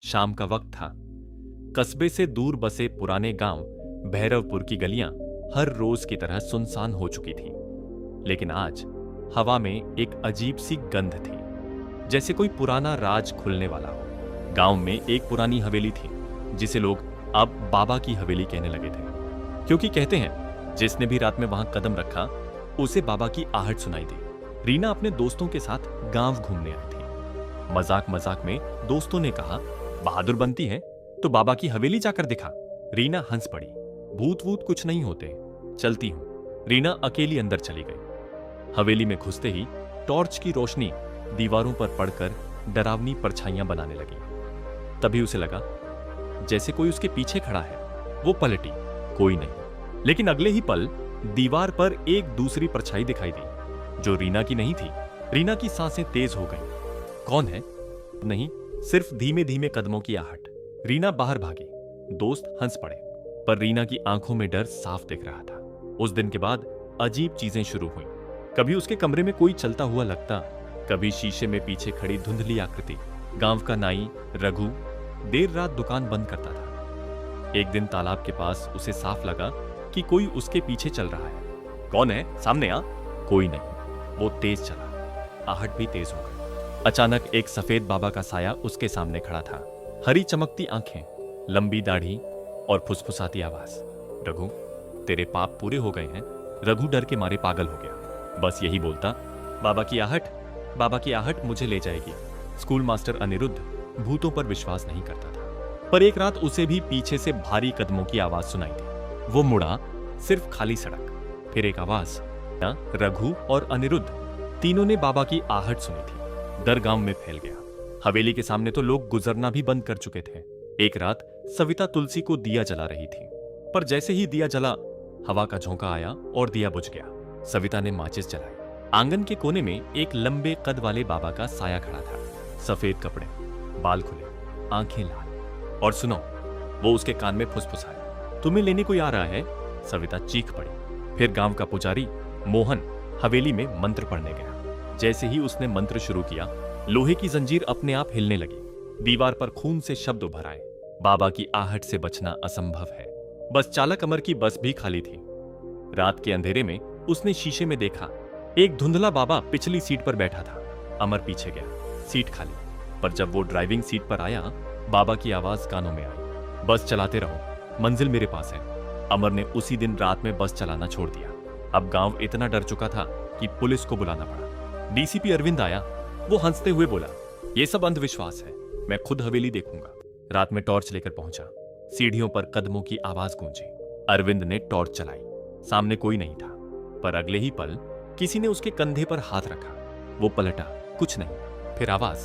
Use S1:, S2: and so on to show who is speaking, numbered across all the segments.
S1: शाम का वक्त था। कस्बे से दूर बसे पुराने गांव भैरवपुर की गलियां हर रोज की तरह सुनसान हो चुकी थीं। लेकिन आज हवा में एक अजीब सी गंध थी, जैसे कोई पुराना राज खुलने वाला हो। गांव में एक पुरानी हवेली थी जिसे लोग अब बाबा की हवेली कहने लगे थे, क्योंकि कहते हैं जिसने भी रात में वहां कदम रखा उसे बाबा की आहट सुनाई दी। रीना अपने दोस्तों के साथ गांव घूमने आई थी। मजाक मजाक में दोस्तों ने कहा, बहादुर बनती है तो बाबा की हवेली जाकर दिखा। रीना हंस पड़ी, भूत वूत कुछ नहीं होते, चलती हूं। रीना अकेली अंदर चली गई। हवेली में घुसते ही टॉर्च की रोशनी दीवारों पर पड़कर डरावनी परछाइयां बनाने लगी। तभी उसे लगा जैसे कोई उसके पीछे खड़ा है। वो पलटी, कोई नहीं। लेकिन अगले ही पल दीवार पर एक दूसरी परछाई दिखाई दी, जो रीना की नहीं थी। रीना की सांसें तेज हो गईं। कौन है? नहीं, सिर्फ धीमे धीमे कदमों की आहट। रीना बाहर भागी। दोस्त हंस पड़े, पर रीना की आंखों में डर साफ दिख रहा था। उस दिन के बाद अजीब चीजें शुरू हुई। कभी उसके कमरे में कोई चलता हुआ लगता, कभी शीशे में पीछे खड़ी धुंधली आकृति। गांव का नाई रघु देर रात दुकान बंद करता था। एक दिन तालाब के पास उसे साफ लगा कि कोई उसके पीछे चल रहा है। कौन है? सामने आ। कोई नहीं। वो तेज चला, आहट भी तेज हो गई। अचानक एक सफेद बाबा का साया उसके सामने खड़ा था। हरी चमकती आंखें, लंबी दाढ़ी और फुसफुसाती आवाज। रघु, तेरे पाप पूरे हो गए हैं। रघु डर के मारे पागल हो गया। बस यही बोलता, बाबा की आहट, बाबा की आहट मुझे ले जाएगी। स्कूल मास्टर अनिरुद्ध भूतों पर विश्वास नहीं करता था, पर एक रात उसे भी पीछे से भारी कदमों की आवाज सुनाई दी। वो मुड़ा, सिर्फ खाली सड़क। फिर एक आवाज। रघु और अनिरुद्ध तीनों ने बाबा की आहट सुनी थी। डर गांव में फैल गया। हवेली के सामने तो लोग गुजरना भी बंद कर चुके थे। एक रात सविता तुलसी को दिया जला रही थी, पर जैसे ही दिया जला, हवा का झोंका आया और दिया बुझ गया। सविता ने माचिस जलाई। आंगन के कोने में एक लंबे कद वाले बाबा का साया खड़ा था। सफेद कपड़े, बाल खुले, आंखें लाल। और सुनो, वो उसके कान में फुसफुसाया, तुम्हें लेने कोई आ रहा है। सविता चीख पड़ी। फिर गांव का पुजारी मोहन हवेली में मंत्र पढ़ने गया। जैसे ही उसने मंत्र शुरू किया, लोहे की जंजीर अपने आप हिलने लगी। दीवार पर खून से शब्द उभर आए, बाबा की आहट से बचना असंभव है। बस चालक अमर की बस भी खाली थी। रात के अंधेरे में उसने शीशे में देखा, एक धुंधला बाबा पिछली सीट पर बैठा था। अमर पीछे गया, सीट खाली। पर जब वो ड्राइविंग सीट पर आया, बाबा की आवाज कानों में आई, बस चलाते रहो, मंजिल मेरे पास है। अमर ने उसी दिन रात में बस चलाना छोड़ दिया। अब गांव इतना डर चुका था कि पुलिस को बुलाना पड़ा। डीसीपी अरविंद आया। वो हंसते हुए बोला, ये सब अंधविश्वास है, मैं खुद हवेली देखूंगा। रात में टॉर्च लेकर पहुंचा। सीढ़ियों पर कदमों की आवाज गूंजी। अरविंद ने टॉर्च चलाई। सामने कोई नहीं था, पर अगले ही पल किसी ने उसके कंधे पर हाथ रखा। वो पलटा, कुछ नहीं। फिर आवाज,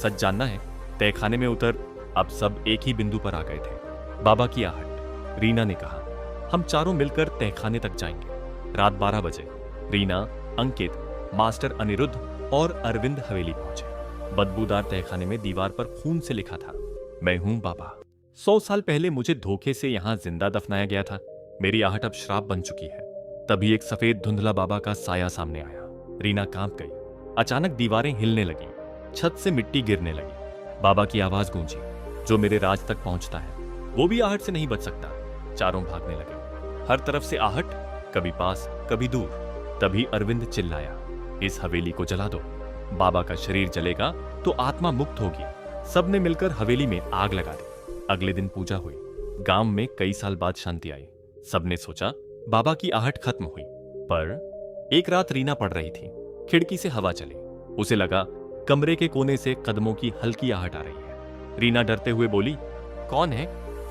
S1: सच जानना है? तहखाने में उतर। अब सब एक ही बिंदु पर आ गए थे, बाबा की आहट। रीना ने कहा, हम चारों मिलकर तहखाने तक जाएंगे। रात 12 बजे रीना, अंकित, मास्टर अनिरुद्ध और अरविंद हवेली पहुंचे। बदबूदार तहखाने में दीवार पर खून से लिखा था, मैं हूं बाबा। 100 साल पहले मुझे धोखे से यहां जिंदा दफनाया गया था। मेरी आहट अब श्राप बन चुकी है। तभी एक सफेद धुंधला बाबा का साया सामने आया। रीना कांप गई। अचानक दीवारें हिलने लगी, छत से मिट्टी गिरने लगी। बाबा की आवाज गूंजी, जो मेरे राज तक पहुंचता है वो भी आहट से नहीं बच सकता। चारों भागने लगे, हर तरफ से आहट, कभी पास कभी दूर। तभी अरविंद चिल्लाया, इस हवेली को जला दो। बाबा का शरीर जलेगा तो आत्मा मुक्त होगी। सबने मिलकर हवेली में आग लगा दी। अगले दिन पूजा हुई। गांव में कई साल बाद शांति आई। सबने सोचा बाबा की आहट खत्म हुई। पर एक रात रीना पढ़ रही थी। खिड़की से हवा चली। उसे लगा कमरे के कोने से कदमों की हल्की आहट आ रही है। रीना डरते हुए बोली, कौन है?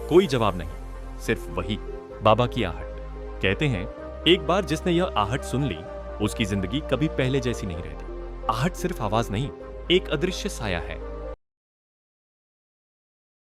S1: कोई जवाब नहीं, सिर्फ वही बाबा की आहट। कहते हैं एक बार जिसने यह आहट सुन ली, उसकी जिंदगी कभी पहले जैसी नहीं रहती। आहट सिर्फ आवाज नहीं, एक अदृश्य साया है